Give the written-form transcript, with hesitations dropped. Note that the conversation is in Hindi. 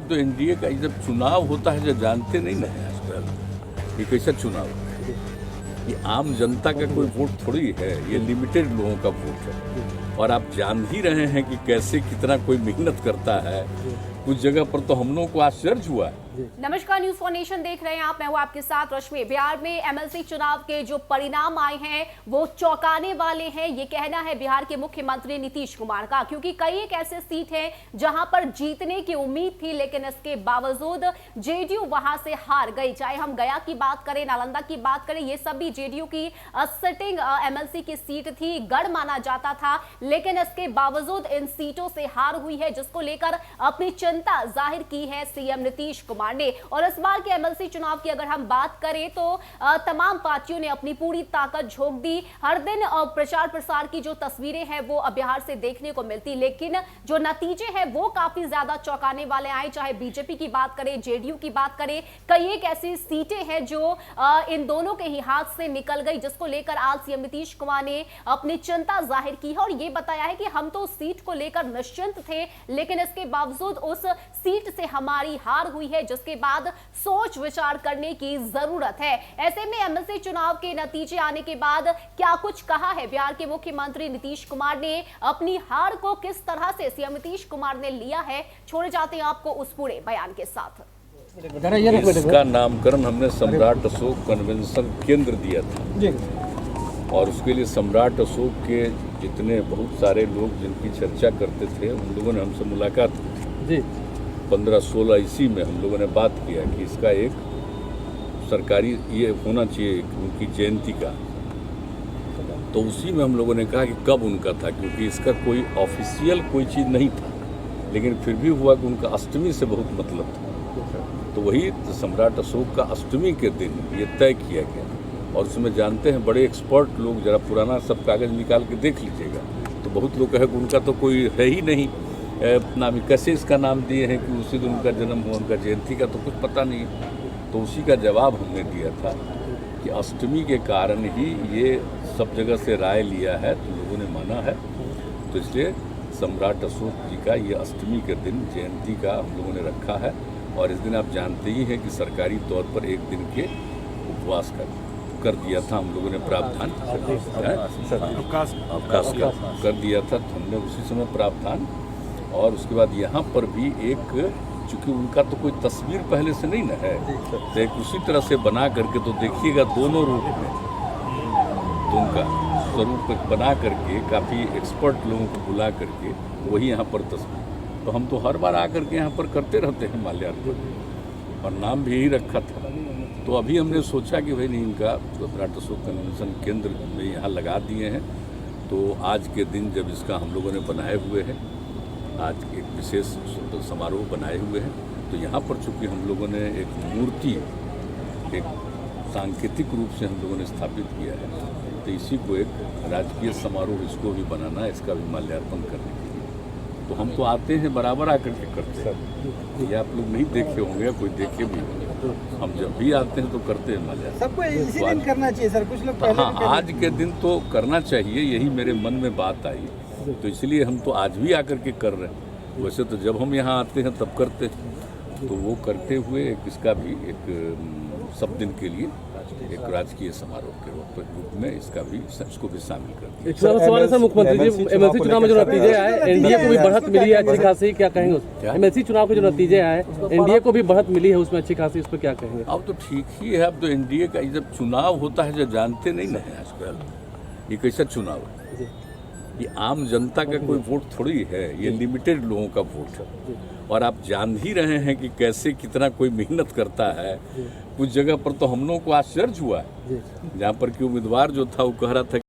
अब तो एनडीए का जब चुनाव होता है जो जानते नहीं ना है आजकल ये कैसा चुनाव है। ये आम जनता का कोई वोट थोड़ी है, ये लिमिटेड लोगों का वोट है। और आप जान ही रहे हैं कि कैसे कितना कोई मेहनत करता है। कुछ जगह पर तो हम लोगों को आश्चर्य हुआ है। नमस्कार, न्यूज फॉर नेशन देख रहे हैं आप। मैं हूं आपके साथ रश्मि। बिहार में एमएलसी चुनाव के जो परिणाम आए हैं वो चौंकाने वाले हैं, ये कहना है बिहार के मुख्यमंत्री नीतीश कुमार का, क्योंकि कई एक ऐसे सीट हैं जहां पर जीतने की उम्मीद थी, लेकिन इसके बावजूद जेडीयू वहां से हार गई। चाहे हम गया की बात करें, नालंदा की बात करें, ये सब भी जेडीयू की सिटिंग एमएलसी की सीट थी, गढ़ माना जाता था, लेकिन इसके बावजूद इन सीटों से हार हुई है, जिसको लेकर अपनी चिंता जाहिर की है सीएम नीतीश कुमार ने। और इस बार के एमएलसी चुनाव की अगर हम बात करें तो तमाम पार्टियों ने अपनी पूरी ताकत झोंक दी। हर दिन प्रचार प्रसार की जो तस्वीरें हैं वो बिहार से देखने को मिलती, लेकिन जो नतीजे हैं वो काफी ज्यादा चौंकाने वाले आए। चाहे बीजेपी की बात करें, जेडीयू की बात करें, कई एक ऐसी सीटें हैं जो इन दोनों के ही हाथ से निकल गई, जिसको लेकर आज सीएम नीतीश कुमार ने अपनी चिंता जाहिर की है और ये बताया है कि हम तो उस सीट को लेकर निश्चिंत थे, लेकिन इसके बावजूद उस सीट से हमारी हार हुई है, जिसके बाद सोच विचार करने की जरूरत है। ऐसे में एमएलसी चुनाव के नतीजे आने के बाद क्या कुछ कहा है बिहार के मुख्यमंत्री नीतीश कुमार ने, अपनी हार को किस तरह से सीएम नीतीश कुमार ने लिया है, छोड़े जाते हैं आपको उस पूरे बयान के साथ। इसका नामकरण हमने सम्राट अशोक कन्वेंशन केंद्र दिया था और उसके लिए सम्राट अशोक के जितने बहुत सारे लोग जिनकी चर्चा करते थे उन लोगों ने हमसे मुलाकात की। 15-16 ईस्वी में हम लोगों ने बात किया कि इसका एक सरकारी ये होना चाहिए उनकी जयंती का। तो उसी में हम लोगों ने कहा कि कब उनका था, क्योंकि इसका कोई ऑफिशियल कोई चीज़ नहीं था, लेकिन फिर भी हुआ कि उनका अष्टमी से बहुत मतलब था। तो वही सम्राट अशोक का अष्टमी के दिन ये तय किया गया। और उसमें जानते हैं बड़े एक्सपर्ट लोग, जरा पुराना सब कागज़ निकाल के देख लीजिएगा, तो बहुत लोग कहे कि उनका तो कोई है ही नहीं नाम, कैसे इसका नाम दिए हैं कि उसी दिन उनका जन्म हुआ, उनका जयंती का तो कुछ पता नहीं। तो उसी का जवाब हमने दिया था कि अष्टमी के कारण ही ये सब जगह से राय लिया है, तो लोगों ने माना है। तो इसलिए सम्राट अशोक जी का ये अष्टमी के दिन जयंती का हम लोगों ने रखा है। और इस दिन आप जानते ही हैं कि सरकारी तौर पर एक दिन के उपवास कर दिया था हम लोगों ने, प्रावधान अवकाश कर दिया था, तो हमने उसी समय प्रावधान। और उसके बाद यहाँ पर भी एक, चूँकि उनका तो कोई तस्वीर पहले से नहीं न है, तो एक उसी तरह से बना करके, तो देखिएगा दोनों रूप में, तो उनका स्वरूप बना करके काफ़ी एक्सपर्ट लोगों को बुला करके वही यहाँ पर तस्वीर, तो हम तो हर बार आकर के यहाँ पर करते रहते हैं माल्यार्पण, और नाम भी यही रखा था। तो अभी हमने सोचा कि भाई नहीं, इनका सम्राट अशोक कन्वेंशन केंद्र में यहाँ लगा दिए हैं। तो आज के दिन जब इसका हम लोगों ने बनाए हुए हैं, आज एक विशेष समारोह बनाए हुए हैं, तो यहाँ पर चूँकि हम लोगों ने एक मूर्ति एक सांकेतिक रूप से हम लोगों ने स्थापित किया है, तो इसी को एक राजकीय समारोह इसको भी बनाना है, इसका भी माल्यार्पण करने के लिए। तो हम तो आते हैं बराबर आकर के करते हैं, ये आप लोग नहीं देखे होंगे, कोई देखे भी होंगे, हम जब भी आते हैं तो करते हैं माल्यार्पण। सबको इसी दिन करना चाहिए सर, कुछ लोग हाँ, आज के दिन तो करना चाहिए, यही मेरे मन में बात आई, तो इसलिए हम तो आज भी आकर के कर रहे हैं। वैसे तो जब हम यहाँ आते हैं तब करते हैं, तो वो करते हुए इसका भी एक सब दिन के लिए एक राजकीय समारोह के रूप में इसका भी इसको भी शामिल कर दिया। एक सवाल है सर, मुख्यमंत्री जी, एमएलसी चुनाव में जो नतीजे आए, एनडीए को भी बढ़त मिली है अच्छी खासी, क्या कहेंगे उस एमएलसी चुनाव के जो नतीजे आए, एनडीए को भी बढ़त मिली है उसमें अच्छी खासी, उस पर क्या कहेंगे? अब तो ठीक ही है, अब तो एनडीए का जब चुनाव होता है जो जानते नहीं ना है आजकल ये कैसा चुनाव है। ये आम जनता का कोई वोट थोड़ी है, ये लिमिटेड लोगों का वोट है। और आप जान ही रहे हैं कि कैसे कितना कोई मेहनत करता है। कुछ जगह पर तो हम लोगों को आश्चर्य हुआ है, जहाँ पर कि उम्मीदवार जो था वो कह रहा था